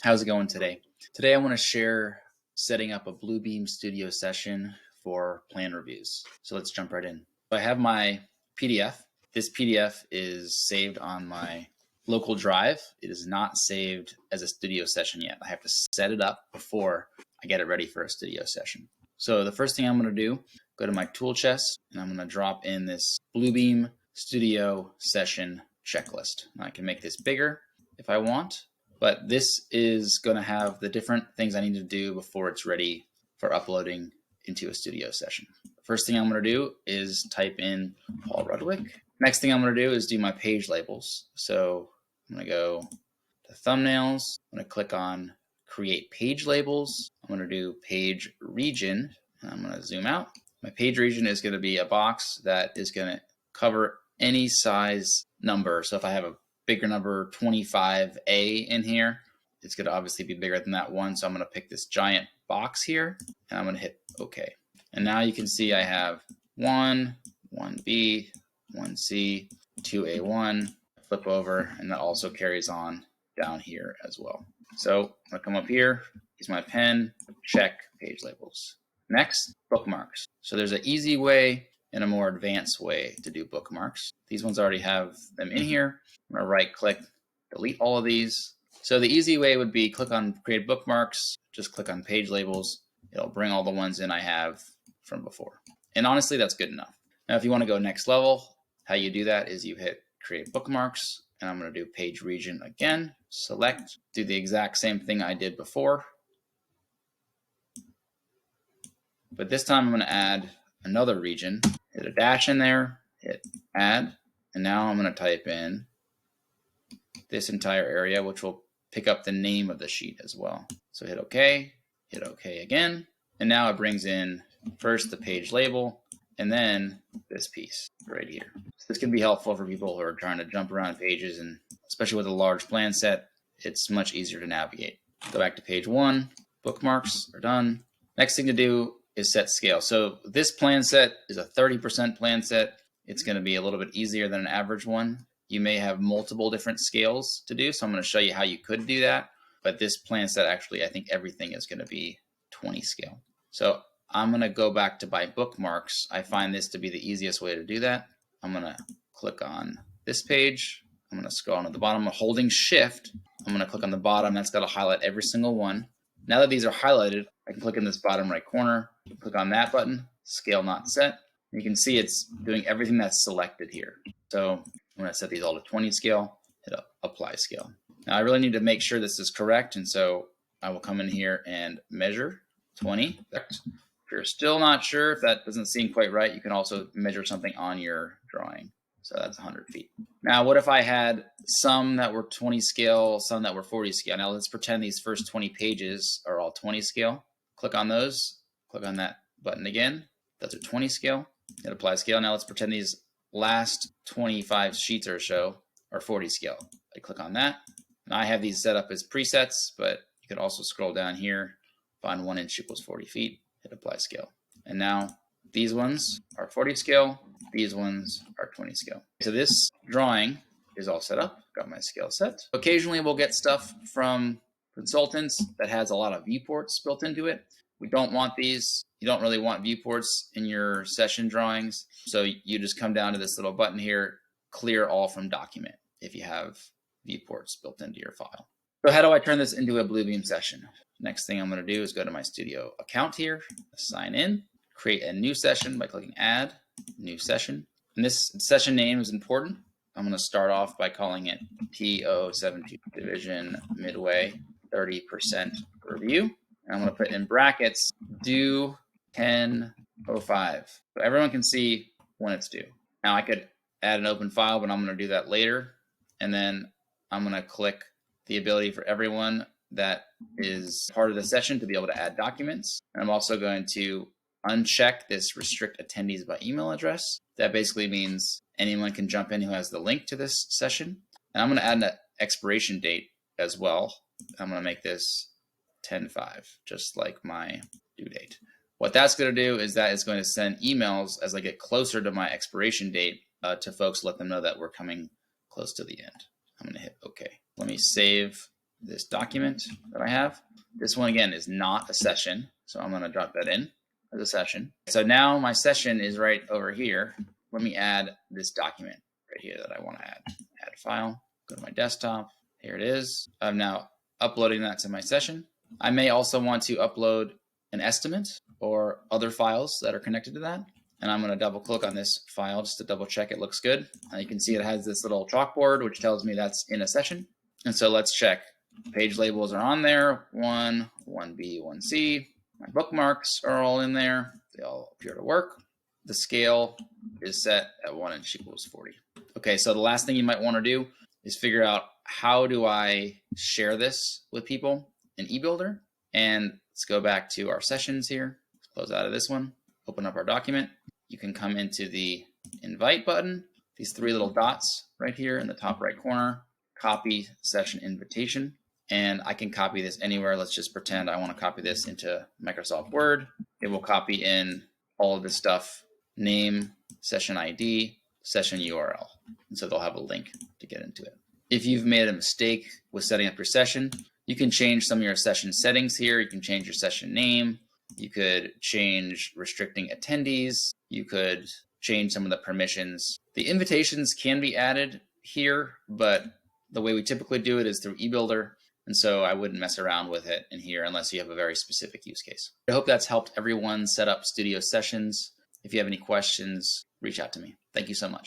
How's it going today? Today I want to share setting up a Bluebeam studio session for plan reviews. So let's jump right in. I have my PDF. This PDF is saved on my local drive. It is not saved as a studio session yet. I have to set it up before I get it ready for a studio session. So the first thing I'm going to do, go to my tool chest, and I'm going to drop in this Bluebeam studio session checklist. Now I can make this bigger if I want, but this is going to have the different things I need to do before it's ready for uploading into a studio session. First thing I'm going to do is type in Paul Rudwick. Next thing I'm going to do is do my page labels. So I'm going to go to thumbnails. I'm going to click on create page labels. I'm going to do page region, and I'm going to zoom out. My page region is going to be a box that is going to cover any size number. So if I have a bigger number 25A in here, it's going to obviously be bigger than that one. So I'm going to pick this giant box here, and I'm going to hit OK. And now you can see I have 1, 1B, 1C, 2A1, flip over, and that also carries on down here as well. So I'm going to come up here, use my pen, check page labels. Next, bookmarks. So there's an easy way and a more advanced way to do bookmarks. These ones already have them in here. I'm going to right click, delete all of these. So the easy way would be click on create bookmarks, just click on page labels. It'll bring all the ones in I have from before. And honestly, that's good enough. Now, if you want to go next level, how you do that is you hit create bookmarks, and I'm going to do page region again, select, do the exact same thing I did before. But this time I'm going to add another region, hit a dash in there, hit add, and now I'm going to type in this entire area, which will pick up the name of the sheet as well. So hit OK again, and now it brings in first the page label, and then this piece right here. So this can be helpful for people who are trying to jump around pages, and especially with a large plan set, it's much easier to navigate. Go back to page 1, bookmarks are done. Next thing to do is set scale. So this plan set is a 30% plan set. It's going to be a little bit easier than an average one. You may have multiple different scales to do, so I'm going to show you how you could do that. But this plan set, actually, I think everything is going to be 20 scale. So I'm going to go back to my bookmarks. I find this to be the easiest way to do that. I'm going to click on this page. I'm going to scroll on to the bottom. I'm holding shift. I'm going to click on the bottom. That's got to highlight every single one. Now that these are highlighted, I can click in this bottom right corner, click on that button, scale not set. You can see it's doing everything that's selected here. So I'm going to set these all to 20 scale, hit apply scale. Now I really need to make sure this is correct, and so I will come in here and measure 20. If you're still not sure, if that doesn't seem quite right, you can also measure something on your drawing. So that's 100 feet. Now, what if I had some that were 20 scale, some that were 40 scale? Now let's pretend these first 20 pages are all 20 scale. Click on those, click on that button again. That's a 20 scale. Hit apply scale. Now let's pretend these last 25 sheets or so are 40 scale. I click on that. Now I have these set up as presets, but you can also scroll down here, find 1 inch equals 40 feet, hit apply scale. And now these ones are 40 scale, these ones are 20 scale. So this drawing is all set up, got my scale set. Occasionally we'll get stuff from consultants that has a lot of viewports built into it. We don't want these. You don't really want viewports in your session drawings. So you just come down to this little button here, clear all from document if you have viewports built into your file. So how do I turn this into a Bluebeam session? Next thing I'm going to do is go to my studio account here, sign in, create a new session by clicking add, new session. And this session name is important. I'm going to start off by calling it PO17 Division Midway 30% Review. And I'm going to put in brackets due 10:05. So everyone can see when it's due. Now I could add an open file, but I'm going to do that later. And then I'm going to click the ability for everyone that is part of the session to be able to add documents. And I'm also going to uncheck this restrict attendees by email address. That basically means anyone can jump in who has the link to this session. And I'm going to add an expiration date as well. I'm going to make this 10/5, just like my due date. What that's going to do is that it's going to send emails as I get closer to my expiration date to folks, let them know that we're coming close to the end. I'm going to hit OK. Let me save this document that I have. This one again is not a session, so I'm going to drop that in as a session. So now my session is right over here. Let me add this document right here that I want to add. Add file, go to my desktop. Here it is. I'm now uploading that to my session. I may also want to upload an estimate or other files that are connected to that. And I'm going to double click on this file just to double check it looks good. You can see it has this little chalkboard, which tells me that's in a session. And so let's check. Page labels are on there. 1, 1B, 1C. My bookmarks are all in there. They all appear to work. The scale is set at 1 inch equals 40. Okay, so the last thing you might want to do is figure out how do I share this with people in eBuilder. And let's go back to our sessions here. Let's close out of this one. Open up our document. You can come into the invite button, these 3 little dots right here in the top right corner, copy session invitation. And I can copy this anywhere. Let's just pretend I want to copy this into Microsoft Word. It will copy in all of this stuff, name, session ID, session URL. And so they'll have a link to get into it. If you've made a mistake with setting up your session, you can change some of your session settings here. You can change your session name. You could change restricting attendees. You could change some of the permissions. The invitations can be added here, but the way we typically do it is through eBuilder. And so I wouldn't mess around with it in here unless you have a very specific use case. I hope that's helped everyone set up studio sessions. If you have any questions, reach out to me. Thank you so much.